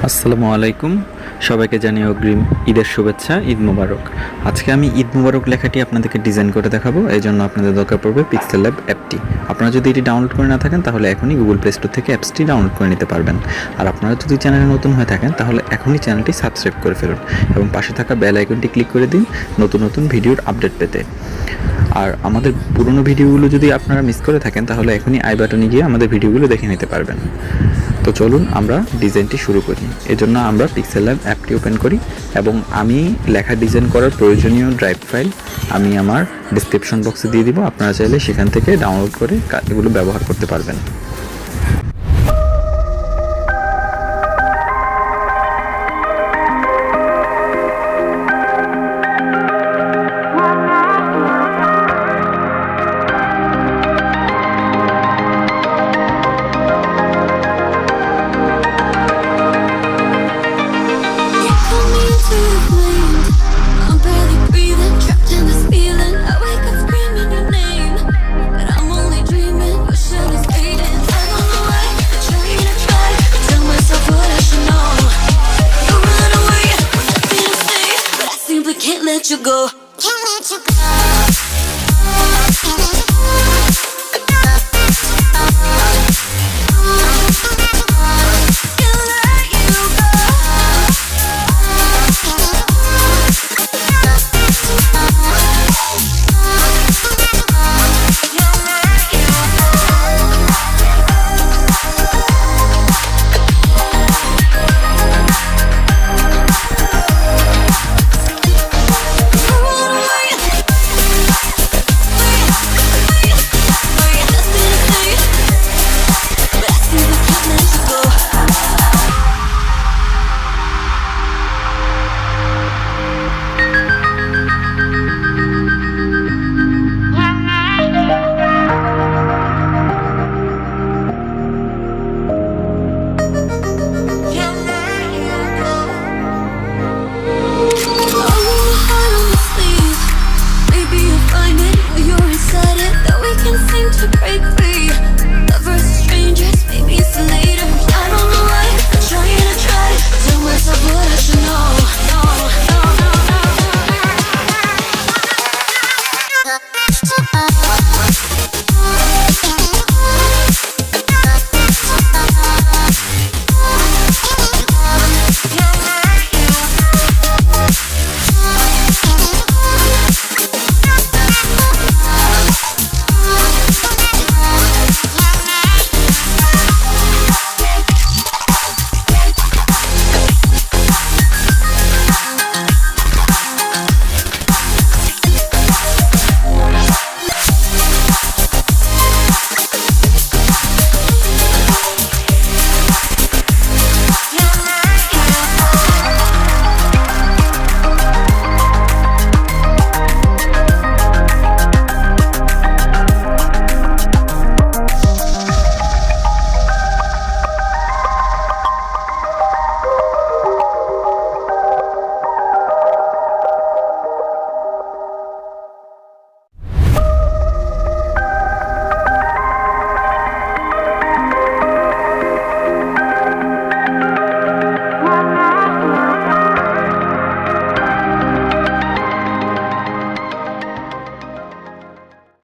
আসসালামু আলাইকুম, সবাইকে জানিয়ে অগ্রিম ঈদের শুভেচ্ছা। ঈদ মুবারক। আজকে আমি ঈদ মুবারক লেখাটি আপনাদেরকে ডিজাইন করে দেখাবো। এই জন্য আপনাদের দরকার পড়বে পিক্সেল ল্যাব অ্যাপটি। আপনারা যদি এটি ডাউনলোড করে না থাকেন তাহলে এখনই গুগল প্লে স্টোর থেকে অ্যাপসটি ডাউনলোড করে নিতে পারবেন। আর আপনারা যদি চ্যানেলে নতুন হয়ে থাকেন তাহলে এখনই চ্যানেলটি সাবস্ক্রাইব করে ফেলুন এবং পাশে থাকা বেল আইকনটি ক্লিক করে দিন নতুন নতুন ভিডিওর আপডেট পেতে। আর আমাদের পুরনো ভিডিওগুলো যদি আপনারা মিস করে থাকেন তাহলে এখনই আই বাটনে গিয়ে আমাদের ভিডিওগুলো দেখে নিতে পারবেন। তো চলুন আমরা ডিজাইনটি শুরু করি। এজন্য আমরা পিক্সেল ল্যাব অ্যাপটি ওপেন করি এবং আমি লেখা ডিজাইন করার প্রয়োজনীয় ড্রাইভ ফাইল আমি আমার ডেসক্রিপশন বক্সে দিয়ে দিব। আপনারা চাইলে সেখান থেকে ডাউনলোড করে এগুলো ব্যবহার করতে পারবেন। Can't let you go. Can't let you go. Break free.